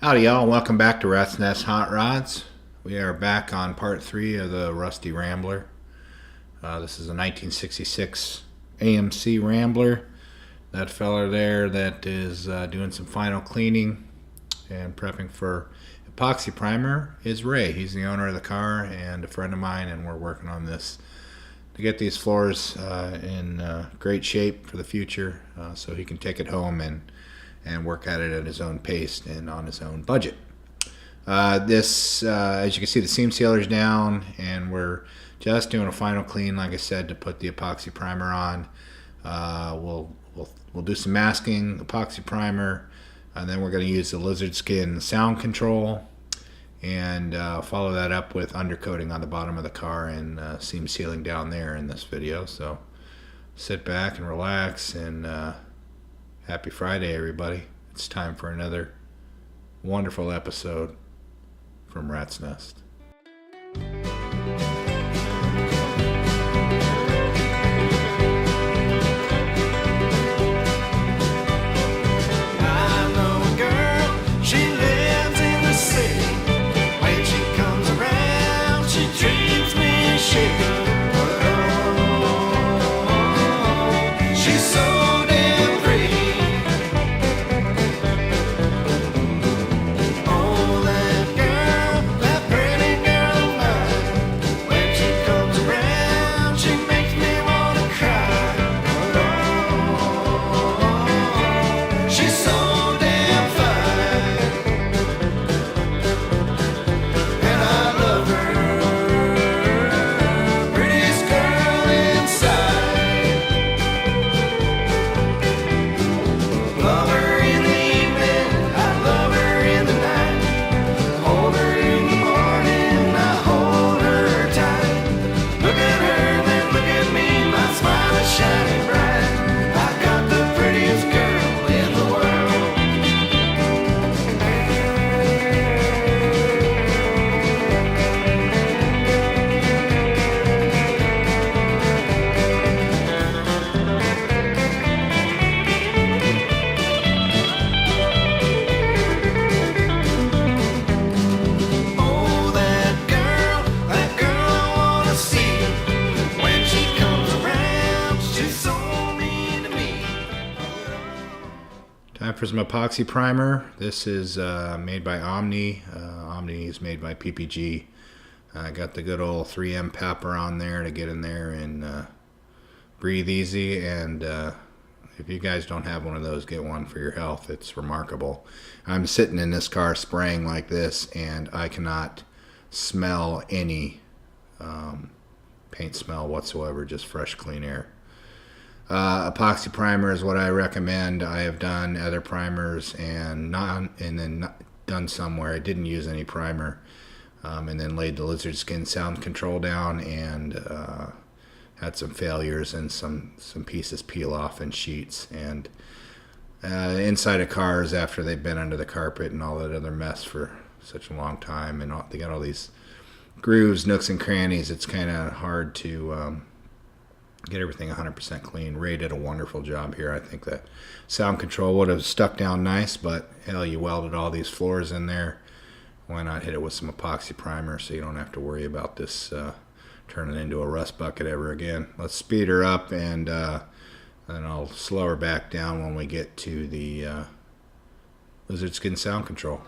Howdy y'all, welcome back to Rat's Nest Hot Rods. We are back on part 3 of the Rusty Rambler. This is a 1966 AMC Rambler. That fella there that is doing some final cleaning and prepping for epoxy primer is Ray. He's the owner of the car and a friend of mine, and we're working on this to get these floors in great shape for the future so he can take it home and work at it at his own pace and on his own budget. As you can see, the seam sealer's down, and we're just doing a final clean, like I said, to put the epoxy primer on. We'll do some masking, epoxy primer, and then we're going to use the Lizard Skin sound control and follow that up with undercoating on the bottom of the car and seam sealing down there in this video. So sit back and relax, and happy Friday, everybody. It's time for another wonderful episode from Rat's Nest. Time for some epoxy primer. This is made by Omni. Omni is made by PPG. I got the good old 3M Papper on there to get in there and breathe easy. And if you guys don't have one of those, get one for your health. It's remarkable. I'm sitting in this car spraying like this, and I cannot smell any paint smell whatsoever, just fresh, clean air. Epoxy primer is what I recommend. I have done other primers and then done some where I didn't use any primer, and then laid the Lizard Skin sound control down and had some failures and some pieces peel off in sheets. And inside of cars, after they've been under the carpet and all that other mess for such a long time, and they got all these grooves, nooks and crannies, it's kind of hard to get everything 100% clean. Ray did a wonderful job here. I think that sound control would have stuck down nice, but hell, you welded all these floors in there. Why not hit it with some epoxy primer so you don't have to worry about this turning into a rust bucket ever again. Let's speed her up, and then I'll slow her back down when we get to the Lizard Skin sound control.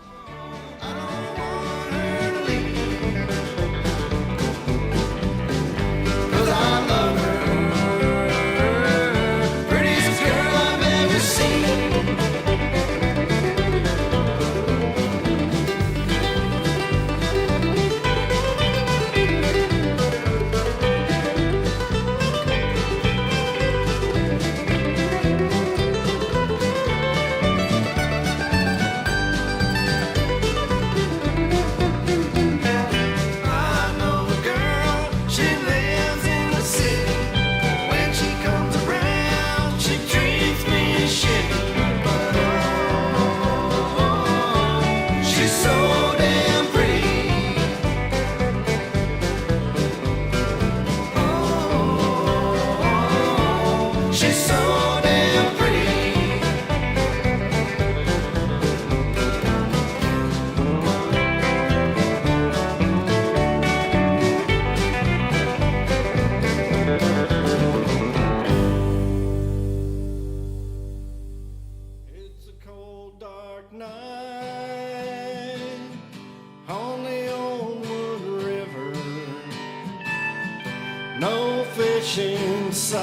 rich inside.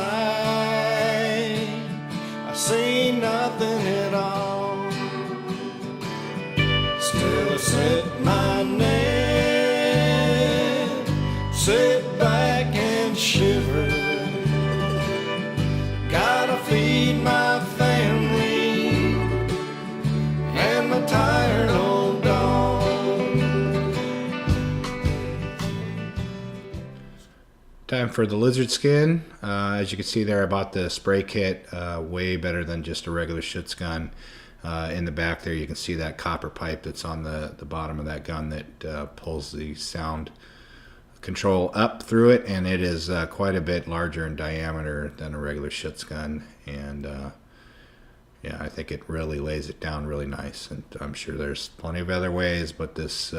I see nothing at all. Still I sit my neck, sit back and shiver. Gotta feed my family and my tired old dog. Time for the Lizard Skin. As you can see there, I bought the spray kit, way better than just a regular Schutz gun. In the back there you can see that copper pipe that's on the bottom of that gun that pulls the sound control up through it, and it is quite a bit larger in diameter than a regular Schutz gun, and yeah, I think it really lays it down really nice. And I'm sure there's plenty of other ways, but this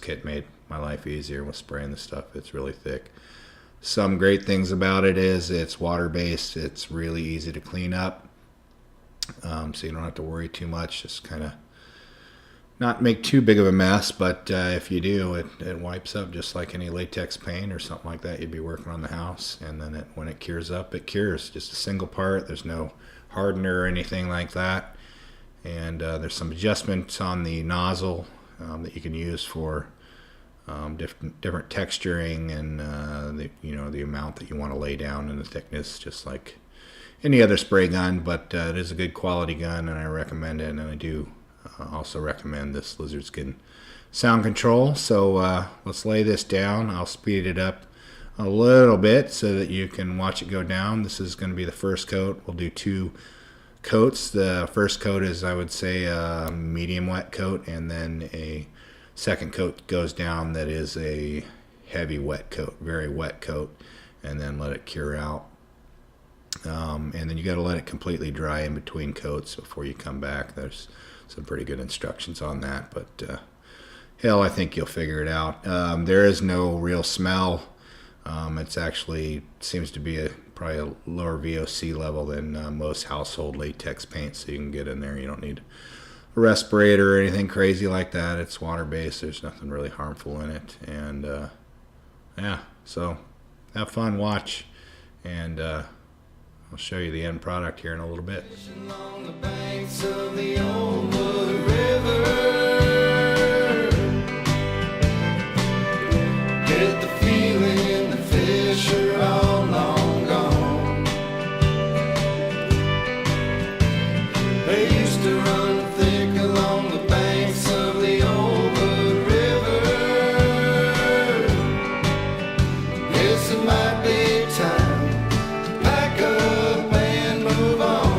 kit made my life easier with spraying the stuff. It's really thick. Some great things about it is it's water-based. It's really easy to clean up, so you don't have to worry too much. Just kind of not make too big of a mess, but if you do, it wipes up just like any latex paint or something like that you'd be working on the house. And then when it cures up, it cures. Just a single part. There's no hardener or anything like that. And there's some adjustments on the nozzle that you can use for different texturing and the amount that you want to lay down and the thickness, just like any other spray gun. But it is a good quality gun, and I recommend it. And I do also recommend this Lizard Skin sound control. So let's lay this down. I'll speed it up a little bit so that you can watch it go down. This is going to be the first coat. We'll do 2 coats. The first coat is, I would say, a medium wet coat, and then a second coat goes down that is a heavy wet coat, very wet coat, and then let it cure out. And then you got to let it completely dry in between coats before you come back. There's some pretty good instructions on that, but hell, I think you'll figure it out. There is no real smell. It's actually seems to be probably a lower VOC level than most household latex paint, so you can get in there. You don't need a respirator or anything crazy like that. It's water-based. There's nothing really harmful in it. And yeah, so have fun, watch, and I'll show you the end product here in a little bit. Along the banks of the old Wood River, get the feeling the fish are all long gone. They used to run thick along the banks of the old Wood River. Guess it might be time to pack up and move on.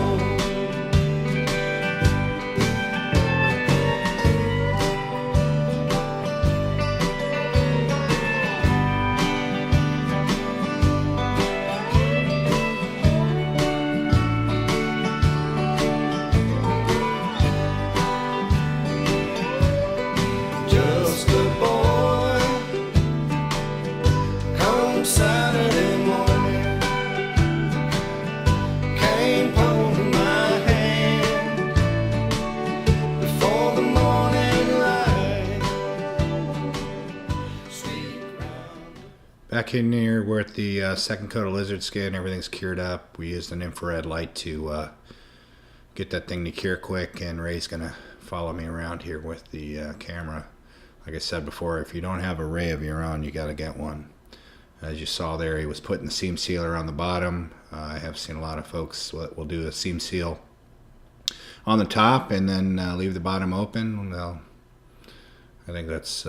Just a boy, come Saturday morning, came holding my hand before the morning light. Sweet round. Back in here, we're at the second coat of Lizard Skin. Everything's cured up. We used an infrared light to get that thing to cure quick, and Ray's gonna follow me around here with the camera. Like I said before, if you don't have a Ray of your own, you gotta get one. As you saw there, he was putting the seam sealer on the bottom. I have seen a lot of folks that will do a seam seal on the top and then leave the bottom open. Well, I think that's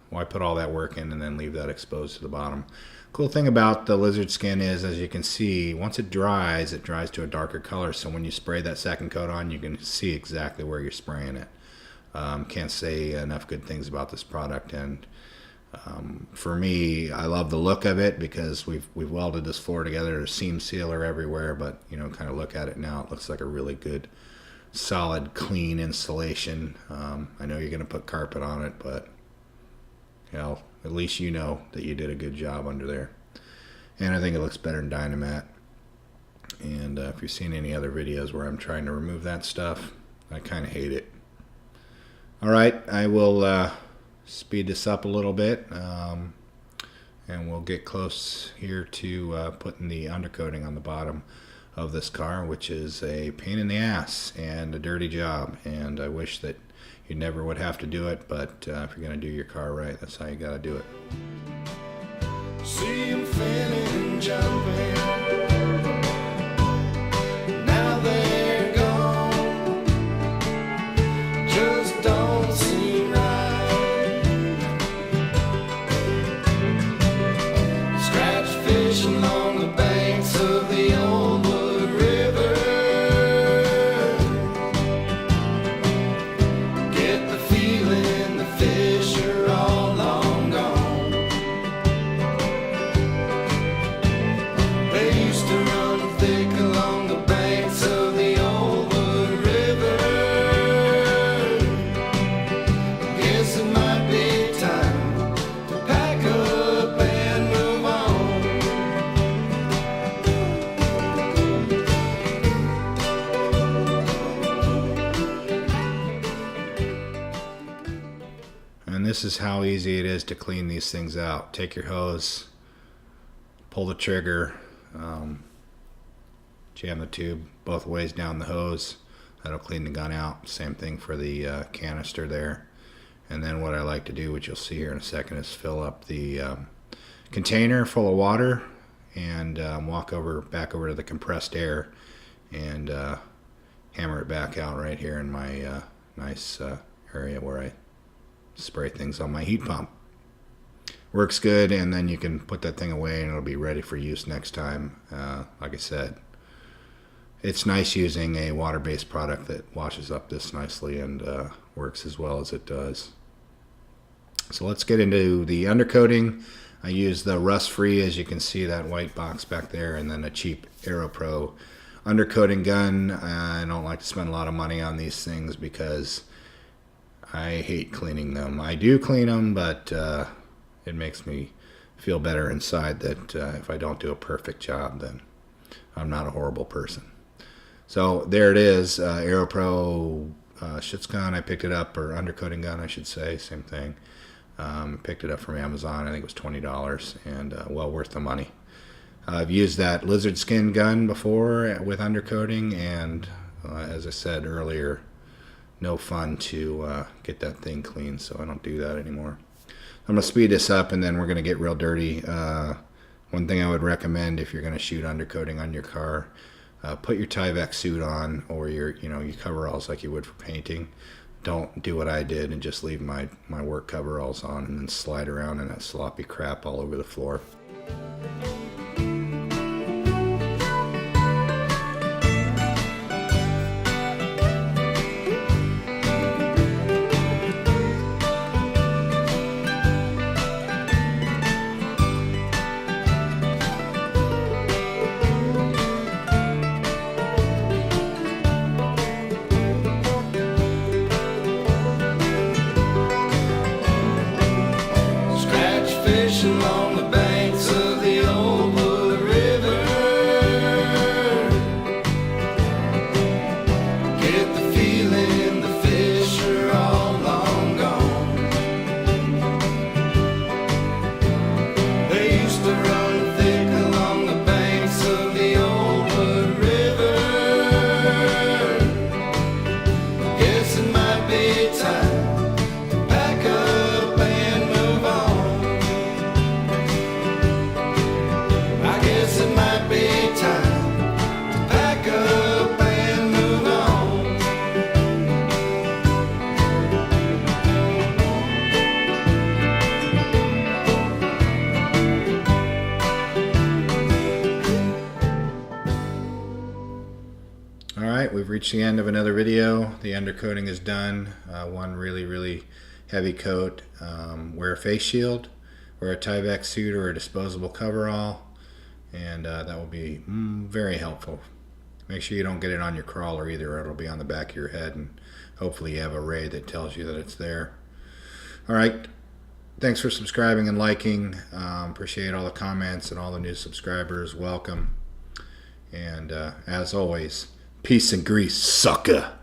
why put all that work in and then leave that exposed to the bottom. Cool thing about the Lizard Skin is, as you can see, once it dries to a darker color. So when you spray that second coat on, you can see exactly where you're spraying it. Can't say enough good things about this product. And for me, I love the look of it because we've welded this floor together. There's seam sealer everywhere, but kind of look at it now, it looks like a really good, solid, clean installation. I know you're going to put carpet on it, but hell, at least you know that you did a good job under there. And I think it looks better than Dynamat. And if you've seen any other videos where I'm trying to remove that stuff, I kind of hate it. Alright, I will speed this up a little bit. and we'll get close here to putting the undercoating on the bottom of this car, which is a pain in the ass and a dirty job, and I wish that you never would have to do it, but if you're going to do your car right, that's how you got to do it. See 'em finning and jumping. Now they're gone. Just don't seem right. Scratch fish along the banks of the old Wood River. Get the feeling the fish are all long gone. They used to run thick along the banks of the old Wood River. Guess it might be time to pack up and move on. And this is how easy it is to clean these things out. Take your hose, pull the trigger, jam the tube both ways down the hose. That'll clean the gun out. Same thing for the canister there. And then what I like to do, which you'll see here in a second, is fill up the container full of water and walk back over to the compressed air and hammer it back out right here in my nice area where I spray things on my heat pump. Works good, and then you can put that thing away and it'll be ready for use next time. Like I said, it's nice using a water-based product that washes up this nicely and works as well as it does. So let's get into the undercoating. I use the Rusfre, as you can see, that white box back there, and then a cheap AeroPro undercoating gun. I don't like to spend a lot of money on these things because I hate cleaning them. I do clean them, but it makes me feel better inside that if I don't do a perfect job, then I'm not a horrible person. So there it is, AeroPro Schutz gun. I picked it up, or undercoating gun, I should say, same thing. Picked it up from Amazon. I think it was $20, and well worth the money. I've used that Lizard Skin gun before with undercoating, and as I said earlier, no fun to get that thing clean, so I don't do that anymore. I'm going to speed this up, and then we're going to get real dirty. One thing I would recommend if you're going to shoot undercoating on your car, put your Tyvek suit on, or your coveralls like you would for painting. Don't do what I did and just leave my work coveralls on and then slide around in that sloppy crap all over the floor. Fish along the banks of the old Wood River. Get the feeling the fish are all long gone. They used to run thick along the banks of the old Wood River. Guess it might be time to pack up and move on. It might be time to pack up and move on. Alright, we've reached the end of another video. The undercoating is done. One really heavy coat. Wear a face shield, wear a Tyvek suit or a disposable coverall, and that will be very helpful. Make sure you don't get it on your crawler either, or it'll be on the back of your head, and hopefully you have a ray that tells you that it's there. Alright, thanks for subscribing and liking. Appreciate all the comments and all the new subscribers. Welcome. And as always, peace and grease, sucker.